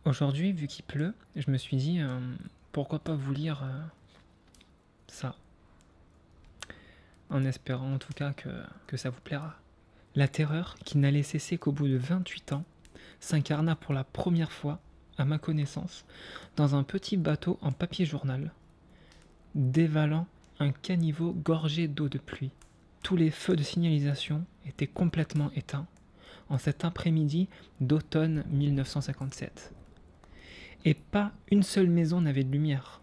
Aujourd'hui, vu qu'il pleut, je me suis dit pourquoi pas vous lire ça, en espérant en tout cas que ça vous plaira. La terreur, qui n'allait cesser qu'au bout de 28 ans, s'incarna pour la première fois, à ma connaissance, dans un petit bateau en papier journal, dévalant un caniveau gorgé d'eau de pluie. Tous les feux de signalisation étaient complètement éteints en cet après-midi d'automne 1957. Et pas une seule maison n'avait de lumière.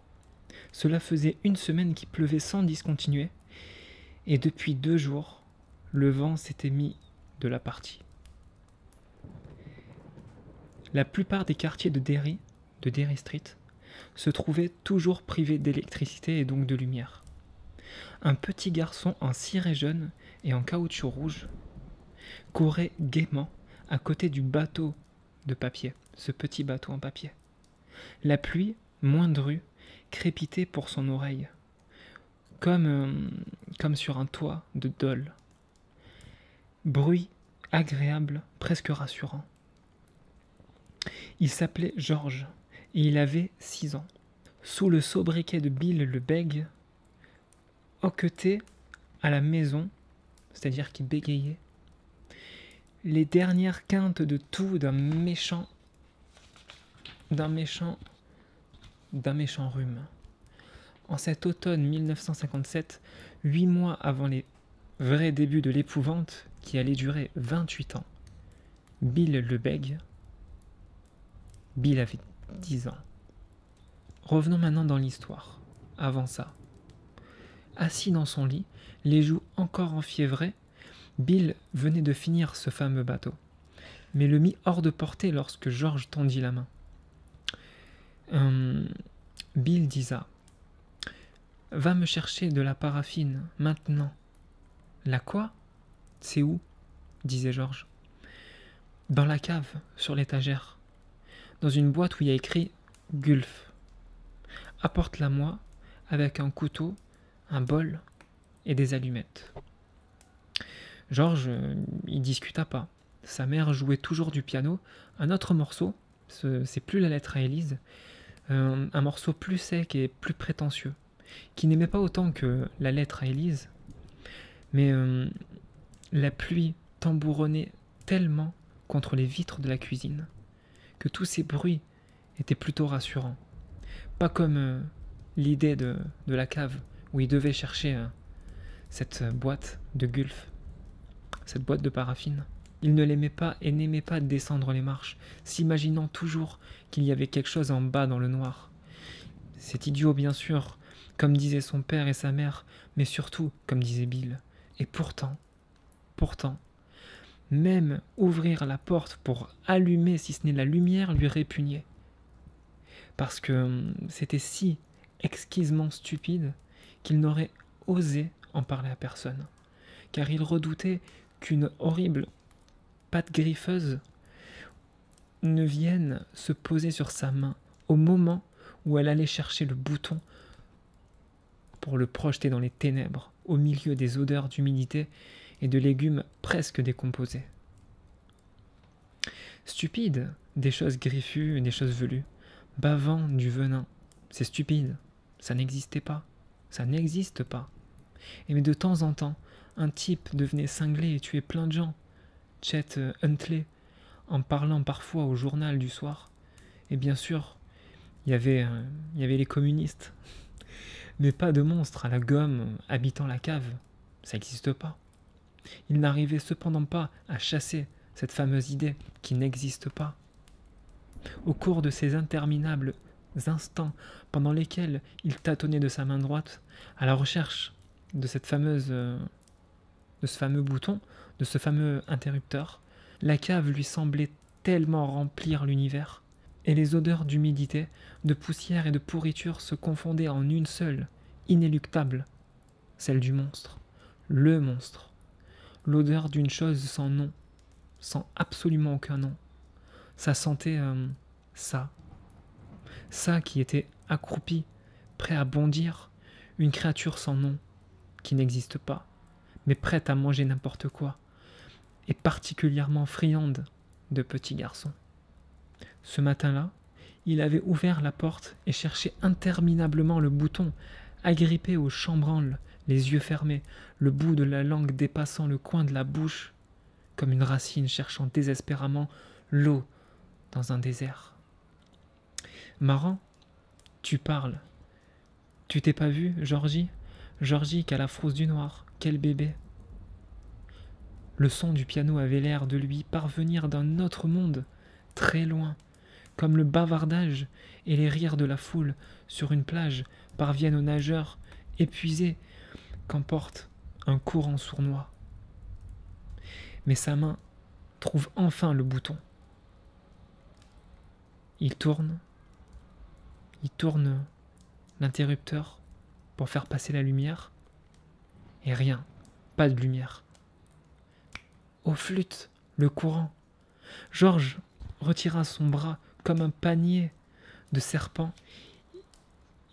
Cela faisait une semaine qu'il pleuvait sans discontinuer, et depuis 2 jours, le vent s'était mis de la partie. La plupart des quartiers de Derry Street, se trouvaient toujours privés d'électricité et donc de lumière. Un petit garçon en ciré jaune et en caoutchouc rouge courait gaiement à côté du bateau de papier, ce petit bateau en papier. La pluie, moindrue, crépitait pour son oreille, comme sur un toit de dôle. Bruit agréable, presque rassurant. Il s'appelait George, et il avait 6 ans. Sous le sobriquet de Bill le Bègue, hoquetait à la maison, c'est-à-dire qu'il bégayait, les dernières quintes de tout d'un méchant rhume. En cet automne 1957, 8 mois avant les vrais débuts de l'épouvante qui allait durer 28 ans, Bill le Bègue, Bill avait 10 ans. Revenons maintenant dans l'histoire. Avant ça, assis dans son lit, les joues encore enfiévrées, Bill venait de finir ce fameux bateau, mais le mit hors de portée lorsque George tendit la main. Bill disa « Va me chercher de la paraffine, maintenant. »« La quoi ? C'est où ?» disait George. « Dans la cave, sur l'étagère, dans une boîte où il y a écrit « Gulf ». « Apporte-la-moi avec un couteau, un bol et des allumettes. » George, il discuta pas. Sa mère jouait toujours du piano. Un autre morceau, c'est plus la lettre à Élise, un morceau plus sec et plus prétentieux, qui n'aimait pas autant que la lettre à Élise, mais la pluie tambouronnait tellement contre les vitres de la cuisine que tous ces bruits étaient plutôt rassurants. Pas comme l'idée de la cave où il devait chercher cette boîte de Gulf, cette boîte de paraffine. Il ne l'aimait pas et n'aimait pas descendre les marches, s'imaginant toujours qu'il y avait quelque chose en bas dans le noir. C'est idiot bien sûr, comme disaient son père et sa mère, mais surtout comme disait Bill. Et pourtant, même ouvrir la porte pour allumer si ce n'est la lumière lui répugnait. Parce que c'était si exquisement stupide qu'il n'aurait osé en parler à personne, car il redoutait qu'une horrible patte griffeuse ne vienne se poser sur sa main au moment où elle allait chercher le bouton pour le projeter dans les ténèbres, au milieu des odeurs d'humidité et de légumes presque décomposés. Stupide, des choses griffues et des choses velues, bavant du venin. C'est stupide, ça n'existait pas, ça n'existe pas. Et mais de temps en temps, un type devenait cinglé et tuait plein de gens. Chet Huntley, en parlant parfois au journal du soir. Et bien sûr, il y avait les communistes. Mais pas de monstres à la gomme habitant la cave, ça n'existe pas. Il n'arrivait cependant pas à chasser cette fameuse idée qui n'existe pas. Au cours de ces interminables instants pendant lesquels il tâtonnait de sa main droite à la recherche de ce fameux bouton, de ce fameux interrupteur, la cave lui semblait tellement remplir l'univers, et les odeurs d'humidité, de poussière et de pourriture se confondaient en une seule, inéluctable, celle du monstre, le monstre, l'odeur d'une chose sans nom, sans absolument aucun nom. Ça sentait ça qui était accroupi, prêt à bondir, une créature sans nom, qui n'existe pas, mais prête à manger n'importe quoi, et particulièrement friande de petits garçons. Ce matin-là, Il avait ouvert la porte et cherché interminablement le bouton, agrippé au chambranle, les yeux fermés, le bout de la langue dépassant le coin de la bouche, comme une racine cherchant désespérément l'eau dans un désert. Marrant, tu parles. Tu t'es pas vu, Georgie? Georgie qui a la frousse du noir, quel bébé! Le son du piano avait l'air de lui parvenir d'un autre monde, très loin, comme le bavardage et les rires de la foule sur une plage parviennent aux nageurs épuisés qu'emporte un courant sournois. Mais sa main trouve enfin le bouton. Il tourne l'interrupteur pour faire passer la lumière, et rien, pas de lumière. Aux flûtes, le courant. Georges retira son bras comme un panier de serpent.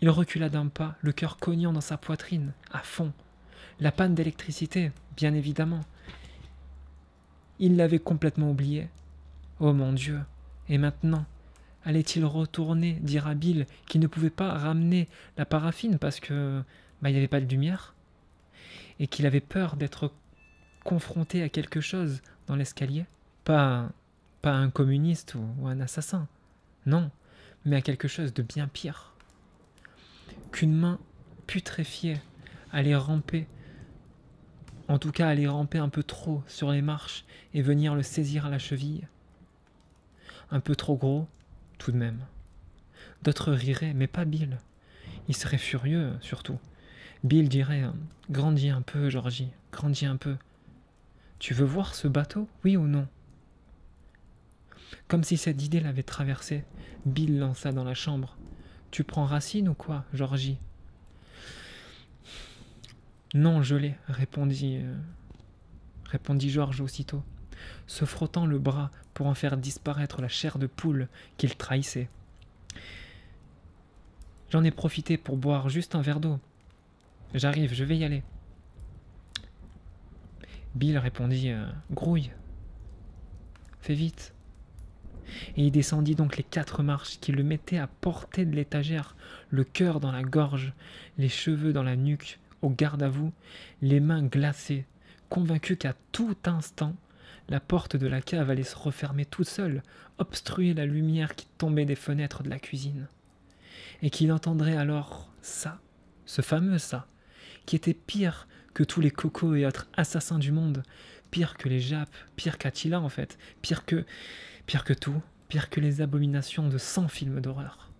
Il recula d'un pas, le cœur cognant dans sa poitrine, à fond. La panne d'électricité, bien évidemment. Il l'avait complètement oublié. Oh mon Dieu! Et maintenant, allait-il retourner dire à Bill qu'il ne pouvait pas ramener la paraffine parce que il n'y avait pas de lumière? Et qu'il avait peur d'être confronté à quelque chose dans l'escalier? Pas un communiste ou un assassin, non, mais à quelque chose de bien pire. Qu'une main putréfiée allait ramper, en tout cas allait ramper un peu trop sur les marches et venir le saisir à la cheville. Un peu trop gros, tout de même. D'autres riraient, mais pas Bill. Il serait furieux, surtout. Bill dirait « Grandis un peu, Georgie, grandis un peu. Tu veux voir ce bateau, oui ou non ?» Comme si cette idée l'avait traversé, Bill lança dans la chambre. « Tu prends Racine ou quoi, Georgie ?» « Non, je l'ai, répondit Georges aussitôt, se frottant le bras pour en faire disparaître la chair de poule qu'il trahissait. « J'en ai profité pour boire juste un verre d'eau. J'arrive, je vais y aller. » Bill répondit « Grouille. Fais vite. » Et il descendit donc les 4 marches qui le mettaient à portée de l'étagère, le cœur dans la gorge, les cheveux dans la nuque, au garde à vous, les mains glacées, convaincu qu'à tout instant, la porte de la cave allait se refermer toute seule, obstruer la lumière qui tombait des fenêtres de la cuisine. Et qu'il entendrait alors ça, ce fameux ça, qui était pire que tous les cocos et autres assassins du monde, pire que les Japs, pire qu'Attila en fait, pire que tout, pire que les abominations de 100 films d'horreur.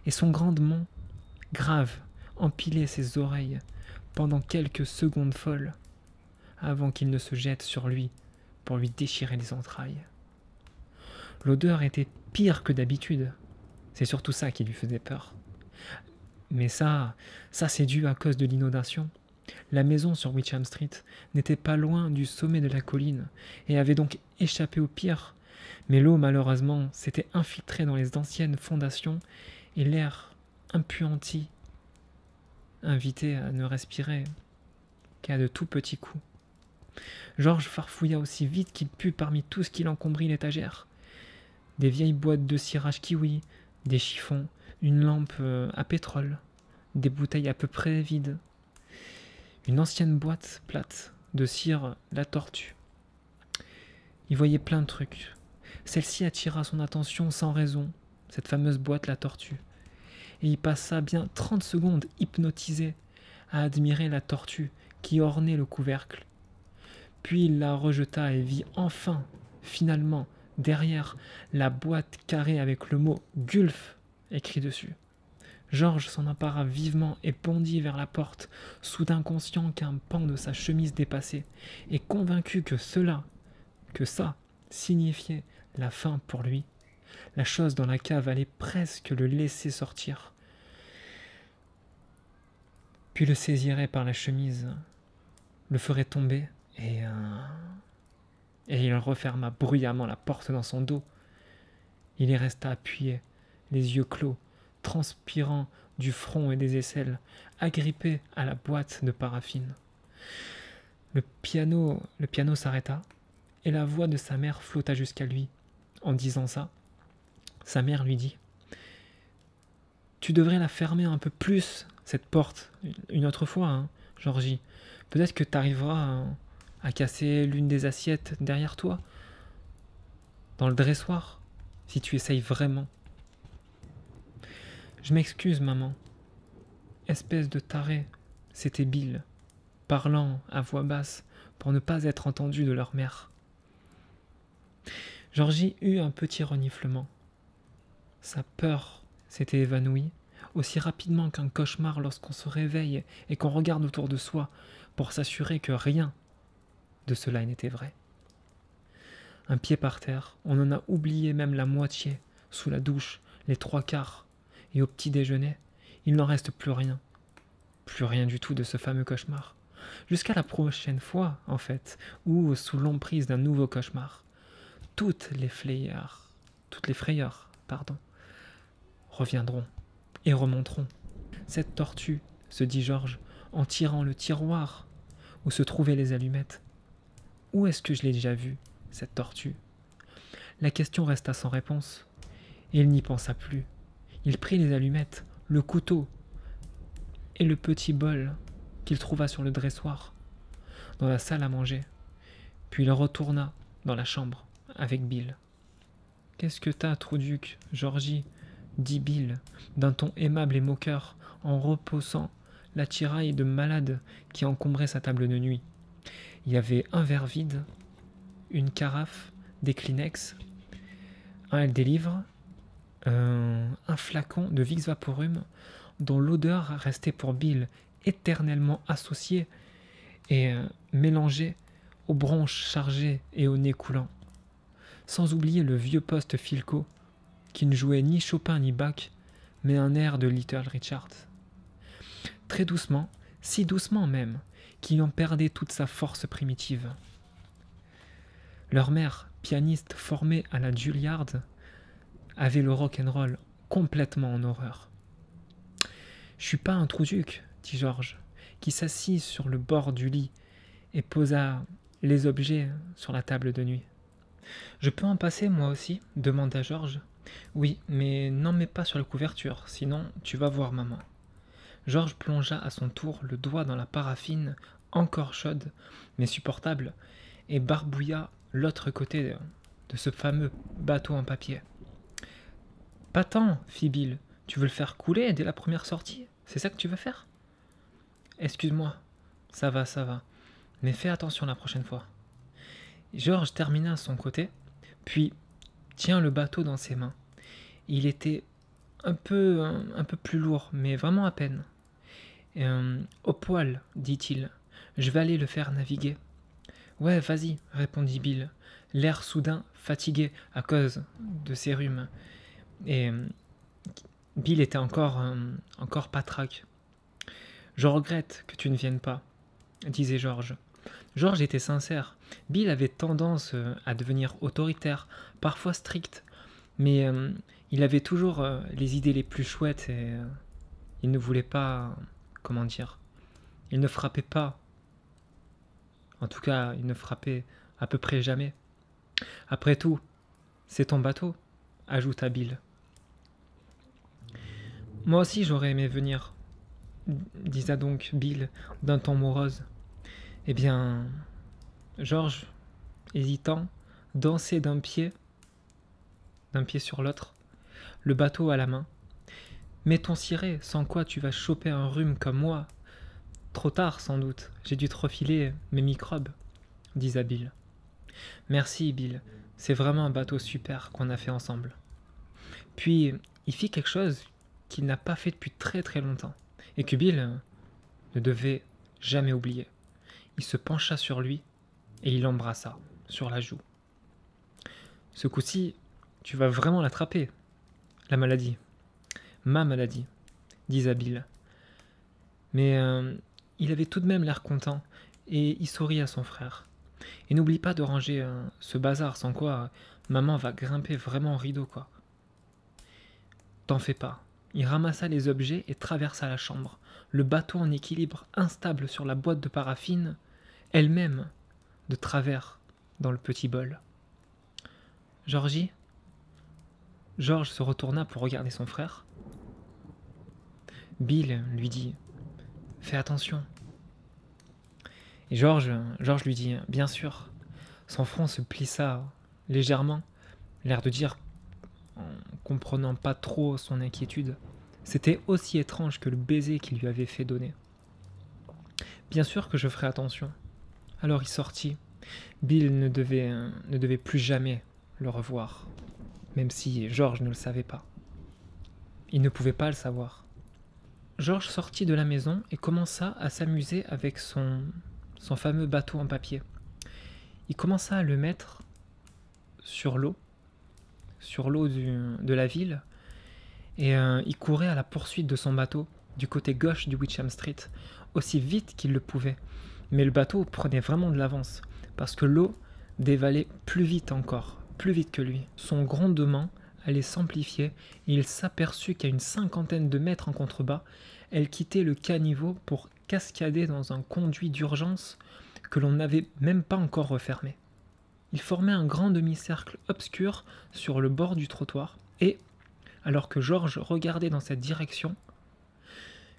Et son grandement, grave, empilait ses oreilles pendant quelques secondes folles, avant qu'il ne se jette sur lui pour lui déchirer les entrailles. L'odeur était pire que d'habitude, c'est surtout ça qui lui faisait peur. Mais ça c'est dû à cause de l'inondation. La maison sur Witcham Street n'était pas loin du sommet de la colline et avait donc échappé au pire, mais l'eau malheureusement s'était infiltrée dans les anciennes fondations et l'air impuanti invitait à ne respirer qu'à de tout petits coups. Georges farfouilla aussi vite qu'il put parmi tout ce qui encombrit l'étagère. Des vieilles boîtes de cirage kiwi, des chiffons, une lampe à pétrole, des bouteilles à peu près vides, une ancienne boîte plate de cire la tortue. Il voyait plein de trucs. Celle-ci attira son attention sans raison, cette fameuse boîte la tortue. Et il passa bien 30 secondes hypnotisé à admirer la tortue qui ornait le couvercle. Puis il la rejeta et vit enfin, finalement, derrière la boîte carrée avec le mot « Gulf » écrit dessus. Georges s'en empara vivement et bondit vers la porte, soudain conscient qu'un pan de sa chemise dépassait, et convaincu que ça, signifiait la fin pour lui. La chose dans la cave allait presque le laisser sortir, puis le saisirait par la chemise, le ferait tomber, et il referma bruyamment la porte dans son dos. Il y resta appuyé, les yeux clos, transpirant du front et des aisselles, agrippé à la boîte de paraffine. Le piano s'arrêta, et la voix de sa mère flotta jusqu'à lui, en disant ça. Sa mère lui dit « Tu devrais la fermer un peu plus, cette porte, une autre fois, hein, Georgie. Peut-être que tu arriveras à casser l'une des assiettes derrière toi, dans le dressoir, si tu essayes vraiment. » « Je m'excuse, maman. Espèce de taré, c'était Bill, parlant à voix basse pour ne pas être entendu de leur mère. » Georgie eut un petit reniflement. Sa peur s'était évanouie aussi rapidement qu'un cauchemar lorsqu'on se réveille et qu'on regarde autour de soi pour s'assurer que rien de cela n'était vrai. Un pied par terre, on en a oublié même la moitié, sous la douche, les 3/4, et au petit déjeuner, il n'en reste plus rien du tout de ce fameux cauchemar. Jusqu'à la prochaine fois, en fait, ou sous l'emprise d'un nouveau cauchemar, toutes les frayeurs, reviendront et remonteront. Cette tortue, se dit Georges, en tirant le tiroir où se trouvaient les allumettes. Où est-ce que je l'ai déjà vue, cette tortue? La question resta sans réponse, et il n'y pensa plus. Il prit les allumettes, le couteau et le petit bol qu'il trouva sur le dressoir, dans la salle à manger, puis il retourna dans la chambre avec Bill. « Qu'est-ce que t'as, Trouduc, Georgie ?» dit Bill, d'un ton aimable et moqueur, en repoussant l'attirail de malade qui encombrait sa table de nuit. Il y avait un verre vide, une carafe, des Kleenex, des livres, un flacon de Vicks Vaporum dont l'odeur restait pour Bill éternellement associée et mélangée aux bronches chargées et au nez coulant. Sans oublier le vieux poste Philco qui ne jouait ni Chopin ni Bach, mais un air de Little Richard. Très doucement, si doucement même, qu'il en perdait toute sa force primitive. Leur mère, pianiste formée à la Juilliard, avait le rock'n'roll complètement en horreur. « Je suis pas un Trouduc, » dit Georges, qui s'assit sur le bord du lit et posa les objets sur la table de nuit. « Je peux en passer, moi aussi ?» demanda Georges. « Oui, mais n'en mets pas sur la couverture, sinon tu vas voir maman. » Georges plongea à son tour le doigt dans la paraffine, encore chaude, mais supportable, et barbouilla l'autre côté de ce fameux bateau en papier. « Pas tant, fit Bill. Tu veux le faire couler dès la première sortie? C'est ça que tu veux faire? » « Excuse-moi, ça va, mais fais attention la prochaine fois. » Georges termina à son côté, puis tient le bateau dans ses mains. Il était un peu plus lourd, mais vraiment à peine. « Au poil, dit-il, je vais aller le faire naviguer. »« Ouais, vas-y, répondit Bill, l'air soudain fatigué à cause de ses rhumes. Et Bill était encore patraque. « Je regrette que tu ne viennes pas, » disait Georges. Georges était sincère. Bill avait tendance à devenir autoritaire, parfois strict, mais il avait toujours les idées les plus chouettes et il ne voulait pas, comment dire, il ne frappait pas. En tout cas, il ne frappait à peu près jamais. « Après tout, c'est ton bateau, » ajouta Bill. « Moi aussi j'aurais aimé venir, » disa donc Bill d'un ton morose. « Eh bien, Georges, hésitant, dansait d'un pied sur l'autre, le bateau à la main. « Mais ton ciré, sans quoi tu vas choper un rhume comme moi. Trop tard, sans doute, j'ai dû te refiler mes microbes, » disa Bill. « Merci, Bill, c'est vraiment un bateau super qu'on a fait ensemble. » Puis, il fit quelque chose qu'il n'a pas fait depuis très très longtemps, et que Bill ne devait jamais oublier. Il se pencha sur lui, et il l'embrassa sur la joue. « Ce coup-ci, tu vas vraiment l'attraper, la maladie. »« Ma maladie, » disa Bill. Mais il avait tout de même l'air content, et il sourit à son frère. « Et n'oublie pas de ranger ce bazar, sans quoi maman va grimper vraiment au rideau, quoi. »« T'en fais pas. » Il ramassa les objets et traversa la chambre, le bateau en équilibre instable sur la boîte de paraffine, elle-même de travers dans le petit bol. « Georgie » George se retourna pour regarder son frère. Bill lui dit « Fais attention ». Et George lui dit « Bien sûr ». Son front se plissa légèrement, l'air de dire, en comprenant pas trop son inquiétude, c'était aussi étrange que le baiser qu'il lui avait fait donner. « Bien sûr que je ferai attention ». Alors il sortit. Bill ne devait plus jamais le revoir, même si George ne le savait pas. Il ne pouvait pas le savoir. George sortit de la maison et commença à s'amuser avec son fameux bateau en papier. Il commença à le mettre sur l'eau de la ville, et il courait à la poursuite de son bateau du côté gauche du Witcham Street, aussi vite qu'il le pouvait. Mais le bateau prenait vraiment de l'avance, parce que l'eau dévalait plus vite encore, plus vite que lui. Son grondement allait s'amplifier, et il s'aperçut qu'à une 50aine de mètres en contrebas, elle quittait le caniveau pour cascader dans un conduit d'urgence que l'on n'avait même pas encore refermé. Il formait un grand demi-cercle obscur sur le bord du trottoir, et, alors que George regardait dans cette direction,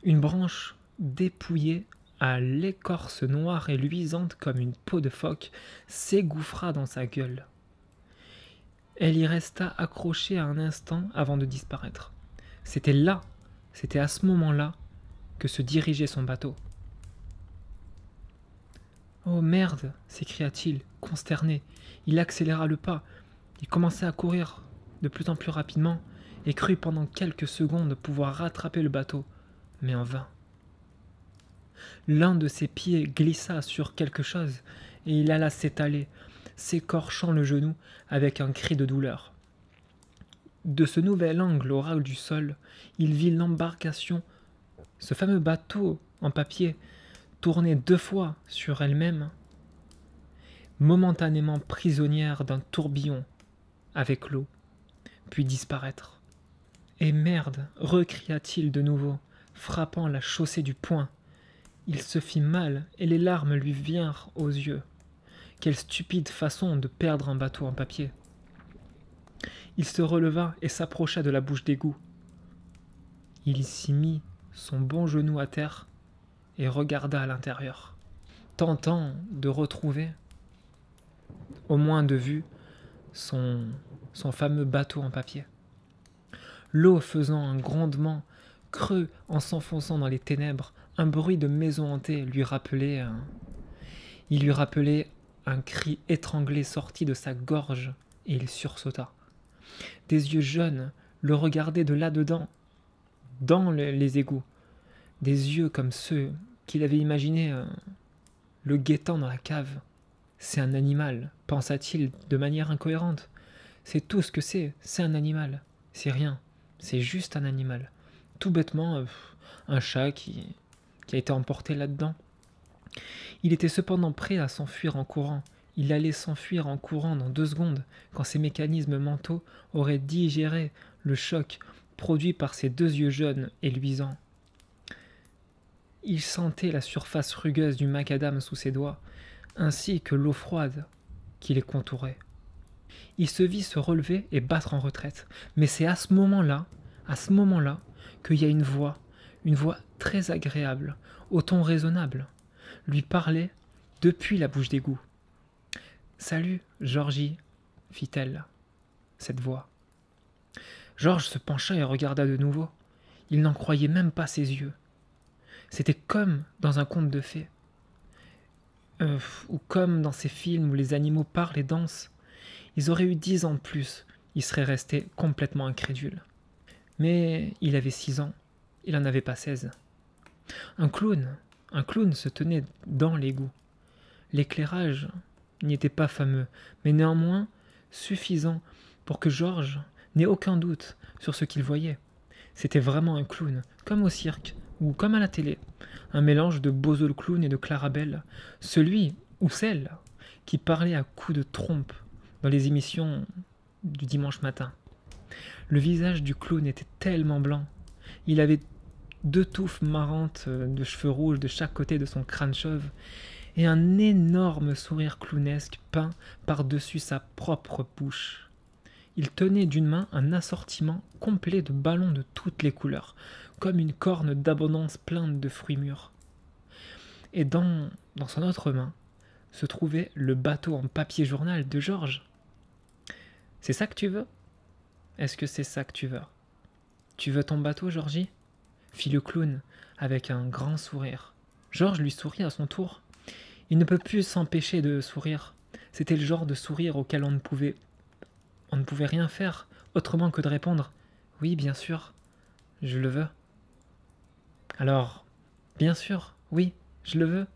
une branche dépouillée à l'écorce noire et luisante comme une peau de phoque s'égouffra dans sa gueule. Elle y resta accrochée un instant avant de disparaître. C'était à ce moment-là que se dirigeait son bateau. « Oh merde !» s'écria-t-il, consterné. Il accéléra le pas. Il commença à courir de plus en plus rapidement et crut pendant quelques secondes pouvoir rattraper le bateau, mais en vain. L'un de ses pieds glissa sur quelque chose et il alla s'étaler, s'écorchant le genou avec un cri de douleur. De ce nouvel angle au ras du sol, il vit l'embarcation, ce fameux bateau en papier, tourner 2 fois sur elle-même, momentanément prisonnière d'un tourbillon avec l'eau, puis disparaître. « Et merde !» recria-t-il de nouveau, frappant la chaussée du poing. Il se fit mal et les larmes lui vinrent aux yeux. Quelle stupide façon de perdre un bateau en papier. Il se releva et s'approcha de la bouche d'égout. Il s'y mit son bon genou à terre et regarda à l'intérieur, tentant de retrouver, au moins de vue, son fameux bateau en papier. L'eau faisant un grondement creux en s'enfonçant dans les ténèbres, un bruit de maison hantée lui rappelait un cri étranglé sorti de sa gorge, et il sursauta. Des yeux jaunes le regardaient de là-dedans, dans les égouts, des yeux comme ceux qu'il avait imaginés le guettant dans la cave. C'est un animal, pensa-t-il de manière incohérente. C'est tout ce que c'est un animal. C'est rien, c'est juste un animal. Tout bêtement, un chat qui a été emporté là-dedans. Il était cependant prêt à s'enfuir en courant. Il allait s'enfuir en courant dans 2 secondes, quand ses mécanismes mentaux auraient digéré le choc produit par ses 2 yeux jaunes et luisants. Il sentait la surface rugueuse du macadam sous ses doigts, ainsi que l'eau froide qui les contourait. Il se vit se relever et battre en retraite. Mais c'est à ce moment-là, qu'il y a une voix très agréable, au ton raisonnable, lui parlait depuis la bouche d'égout. « Salut, Georgie » fit-elle, cette voix. George se pencha et regarda de nouveau. Il n'en croyait même pas ses yeux. C'était comme dans un conte de fées, ou comme dans ces films où les animaux parlent et dansent. Ils auraient eu 10 ans de plus, il serait resté complètement incrédule. Mais il avait 6 ans, il n'en avait pas 16. Un clown se tenait dans l'égout. L'éclairage n'y était pas fameux, mais néanmoins suffisant pour que George n'ait aucun doute sur ce qu'il voyait. C'était vraiment un clown, comme au cirque, ou comme à la télé, un mélange de Bozo le clown et de Clarabelle, celui ou celle qui parlait à coups de trompe dans les émissions du dimanche matin. Le visage du clown était tellement blanc, il avait 2 touffes marrantes de cheveux rouges de chaque côté de son crâne chauve, et un énorme sourire clownesque peint par-dessus sa propre bouche. Il tenait d'une main un assortiment complet de ballons de toutes les couleurs, comme une corne d'abondance pleine de fruits mûrs. Et dans son autre main se trouvait le bateau en papier journal de Georges. « C'est ça que tu veux ? Est-ce que c'est ça que tu veux ? Tu veux ton bateau, Georgie ?» fit le clown avec un grand sourire. Georges lui sourit à son tour. Il ne peut plus s'empêcher de sourire. C'était le genre de sourire auquel on ne pouvait rien faire autrement que de répondre « Oui, bien sûr, je le veux. » « Alors, bien sûr, oui, je le veux, »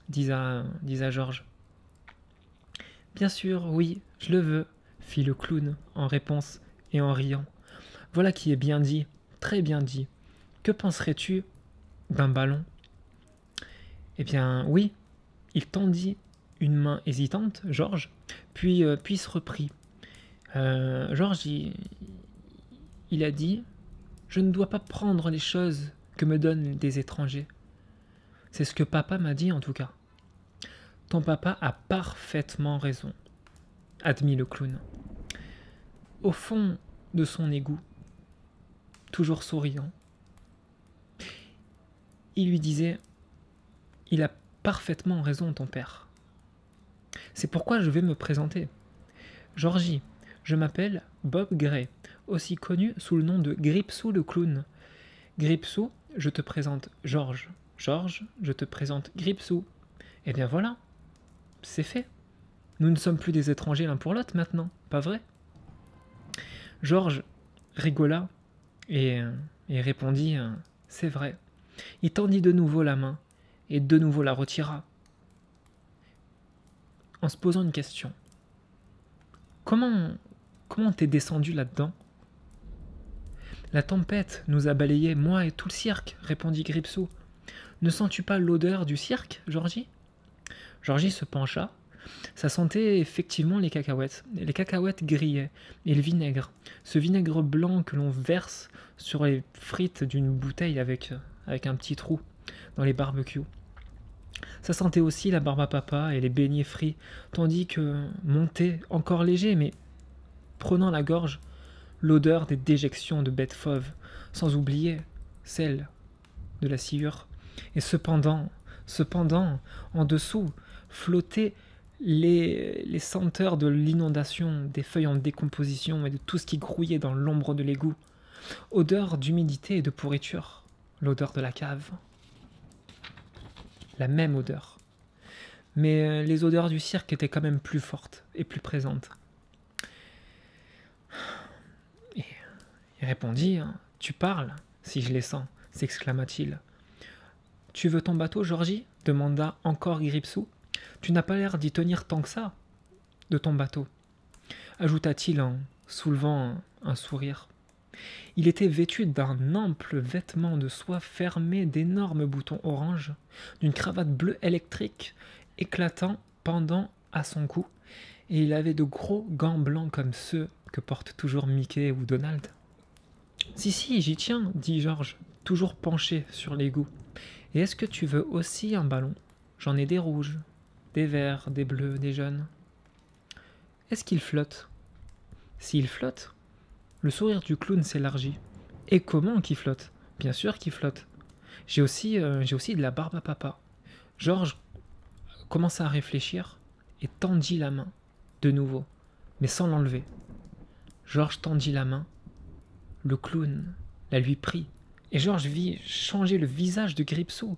disa Georges. « Bien sûr, oui, je le veux, » fit le clown en réponse et en riant. « Voilà qui est bien dit, très bien dit. Que penserais-tu d'un ballon ?» Eh bien, oui, il tendit une main hésitante, Georges, puis se reprit. Georges, il a dit « Je ne dois pas prendre les choses que me donnent des étrangers. » C'est ce que papa m'a dit en tout cas. « Ton papa a parfaitement raison, » admit le clown. Au fond de son égout, toujours souriant, il lui disait « Il a parfaitement raison, ton père. C'est pourquoi je vais me présenter. Georgie, je m'appelle Bob Gray, aussi connu sous le nom de Gripsou le clown. Gripsou, je te présente Georges. Georges, je te présente Gripsou. Eh bien voilà, c'est fait. Nous ne sommes plus des étrangers l'un pour l'autre maintenant, pas vrai ? Georges rigola et répondit « C'est vrai ». Il tendit de nouveau la main et de nouveau la retira, en se posant une question. « Comment t'es descendu là-dedans ?»« La tempête nous a balayés, moi et tout le cirque, » répondit Gripsou. « Ne sens-tu pas l'odeur du cirque, Georgie ?» Georgie se pencha. Ça sentait effectivement les cacahuètes. Les cacahuètes grillaient, et le vinaigre. Ce vinaigre blanc que l'on verse sur les frites d'une bouteille avec un petit trou dans les barbecues. Ça sentait aussi la barbe à papa et les beignets frits, tandis que montait, encore léger, mais prenant la gorge, l'odeur des déjections de bêtes fauves, sans oublier celle de la sciure. Et cependant, en dessous, flottaient les senteurs de l'inondation, des feuilles en décomposition et de tout ce qui grouillait dans l'ombre de l'égout. Odeur d'humidité et de pourriture, l'odeur de la cave. La même odeur. Mais les odeurs du cirque étaient quand même plus fortes et plus présentes. Et il répondit « Tu parles, si je les sens », s'exclama-t-il. « Tu veux ton bateau, Georgie ?» demanda encore Gripsou. « Tu n'as pas l'air d'y tenir tant que ça, de ton bateau », ajouta-t-il en soulevant un sourire. Il était vêtu d'un ample vêtement de soie fermé d'énormes boutons orange, d'une cravate bleue électrique éclatant pendant à son cou, et il avait de gros gants blancs comme ceux que portent toujours Mickey ou Donald. « Si, j'y tiens, » dit Georges, toujours penché sur l'égout. « Et est-ce que tu veux aussi un ballon ? J'en ai des rouges, des verts, des bleus, des jaunes. » Est-ce qu'il flotte ? S'il flotte, le sourire du clown s'élargit. Et comment qu'il flotte ? Bien sûr qu'il flotte. J'ai aussi de la barbe à papa. Georges commença à réfléchir et tendit la main, de nouveau, mais sans l'enlever. Georges tendit la main. Le clown la lui prit, et Georges vit changer le visage de Gripsou.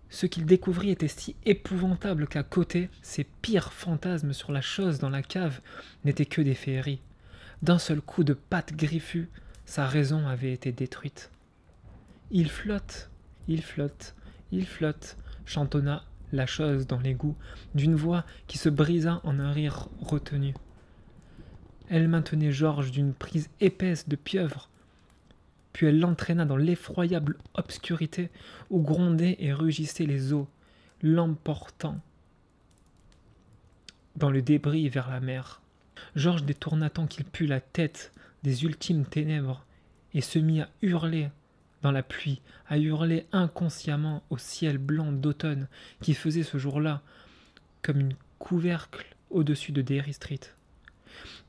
Ce qu'il découvrit était si épouvantable qu'à côté, ses pires fantasmes sur la chose dans la cave n'étaient que des féeries. D'un seul coup de patte griffue, sa raison avait été détruite. « Il flotte, il flotte, il flotte », chantonna la chose dans l'égout, d'une voix qui se brisa en un rire retenu. Elle maintenait Georges d'une prise épaisse de pieuvre, puis elle l'entraîna dans l'effroyable obscurité où grondaient et rugissaient les eaux, l'emportant dans le débris vers la mer. Georges détourna tant qu'il put la tête des ultimes ténèbres et se mit à hurler dans la pluie, à hurler inconsciemment au ciel blanc d'automne qui faisait ce jour-là comme une couvercle au-dessus de Derry Street.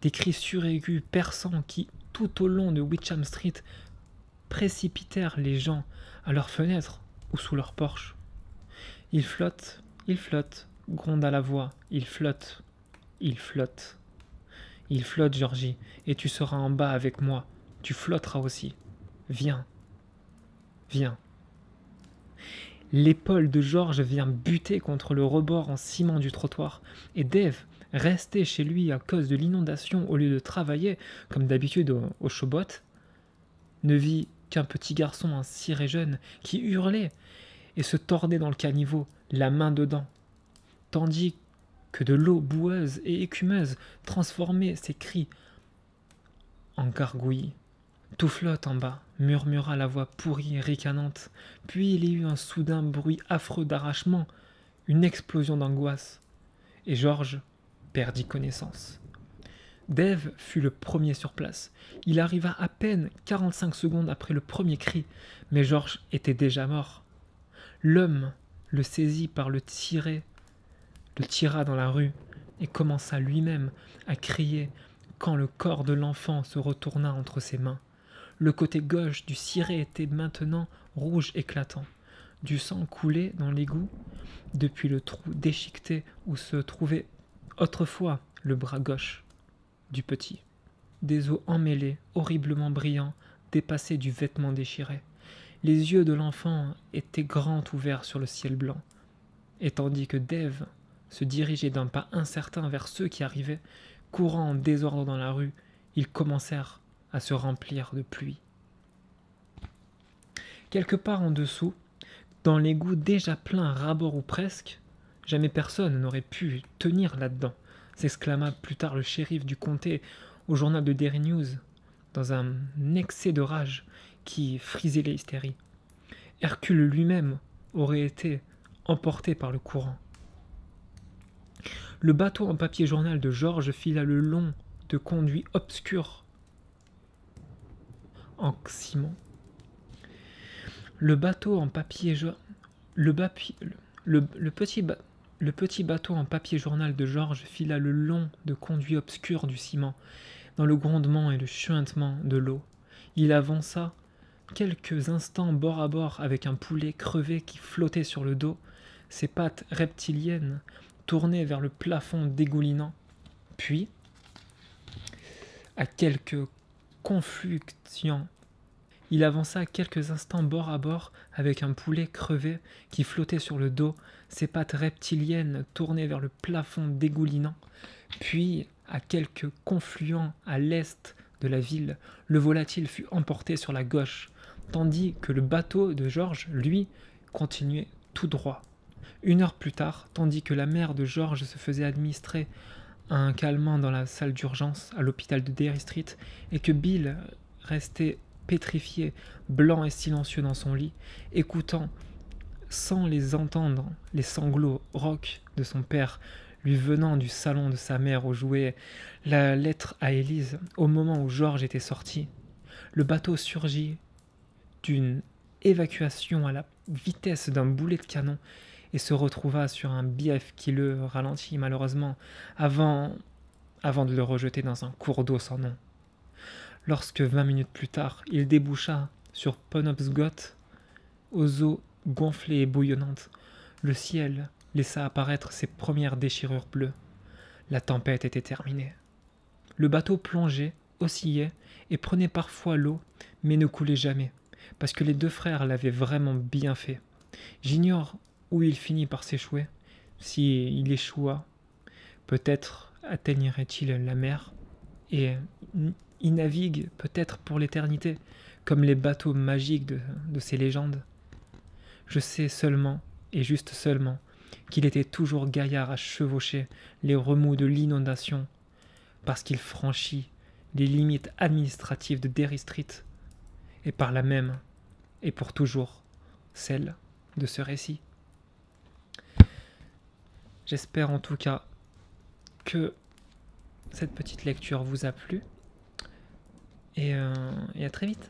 Des cris suraigus, perçants, qui, tout au long de Witcham Street, précipitèrent les gens à leurs fenêtres ou sous leurs porches. Il flotte, gronda la voix, il flotte, il flotte. Il flotte, Georgie, et tu seras en bas avec moi. Tu flotteras aussi. Viens. Viens. L'épaule de George vient buter contre le rebord en ciment du trottoir, et Dave, resté chez lui à cause de l'inondation au lieu de travailler, comme d'habitude au Showbot, ne vit qu'un petit garçon, un ciré jeune, qui hurlait et se tordait dans le caniveau, la main dedans, tandis que de l'eau boueuse et écumeuse transformait ses cris en gargouillis. Tout flotte en bas, murmura la voix pourrie et ricanante. Puis il y eut un soudain bruit affreux d'arrachement, une explosion d'angoisse, et George perdit connaissance. Dave fut le premier sur place. Il arriva à peine 45 secondes après le premier cri, mais George était déjà mort. L'homme le saisit par le tira dans la rue et commença lui-même à crier quand le corps de l'enfant se retourna entre ses mains. Le côté gauche du ciré était maintenant rouge éclatant. Du sang coulait dans l'égout depuis le trou déchiqueté où se trouvait autrefois le bras gauche du petit. Des os emmêlés, horriblement brillants, dépassaient du vêtement déchiré. Les yeux de l'enfant étaient grands ouverts sur le ciel blanc. Et tandis que Dave se dirigeait d'un pas incertain vers ceux qui arrivaient, courant en désordre dans la rue, ils commencèrent à se remplir de pluie. Quelque part en dessous, dans l'égout déjà plein à ras-bord ou presque, jamais personne n'aurait pu tenir là-dedans, s'exclama plus tard le shérif du comté au journal de Daily News, dans un excès de rage qui frisait les hystéries. Hercule lui-même aurait été emporté par le courant. Le bateau en papier journal de George fila le long de conduits obscurs en ciment. Le petit bateau en papier journal de George fila le long de conduits obscurs du ciment, dans le grondement et le chuintement de l'eau. Il avança quelques instants bord à bord avec un poulet crevé qui flottait sur le dos, ses pattes reptiliennes tournées vers le plafond dégoulinant. Puis, à quelques confluxions, il avança quelques instants bord à bord avec un poulet crevé qui flottait sur le dos, ses pattes reptiliennes tournées vers le plafond dégoulinant. Puis, à quelques confluents à l'est de la ville, le volatile fut emporté sur la gauche, tandis que le bateau de George, lui, continuait tout droit. 1 heure plus tard, tandis que la mère de George se faisait administrer un calmant dans la salle d'urgence à l'hôpital de Derry Street et que Bill restait pétrifié, blanc et silencieux dans son lit, écoutant, sans les entendre, les sanglots rauques de son père lui venant du salon de sa mère où jouait la lettre à Élise au moment où George était sorti. Le bateau surgit d'une évacuation à la vitesse d'un boulet de canon et se retrouva sur un bief qui le ralentit malheureusement avant de le rejeter dans un cours d'eau sans nom. Lorsque 20 minutes plus tard, il déboucha sur Penobscot, aux eaux gonflées et bouillonnantes, le ciel laissa apparaître ses premières déchirures bleues. La tempête était terminée. Le bateau plongeait, oscillait et prenait parfois l'eau, mais ne coulait jamais, parce que les 2 frères l'avaient vraiment bien fait. J'ignore où il finit par s'échouer. S'il échoua, peut-être atteignerait-il la mer et y navigue peut-être pour l'éternité, comme les bateaux magiques de ces légendes. Je sais seulement, et juste seulement, qu'il était toujours gaillard à chevaucher les remous de l'inondation, parce qu'il franchit les limites administratives de Derry Street, et par là même, et pour toujours, celles de ce récit. J'espère en tout cas que cette petite lecture vous a plu, et à très vite.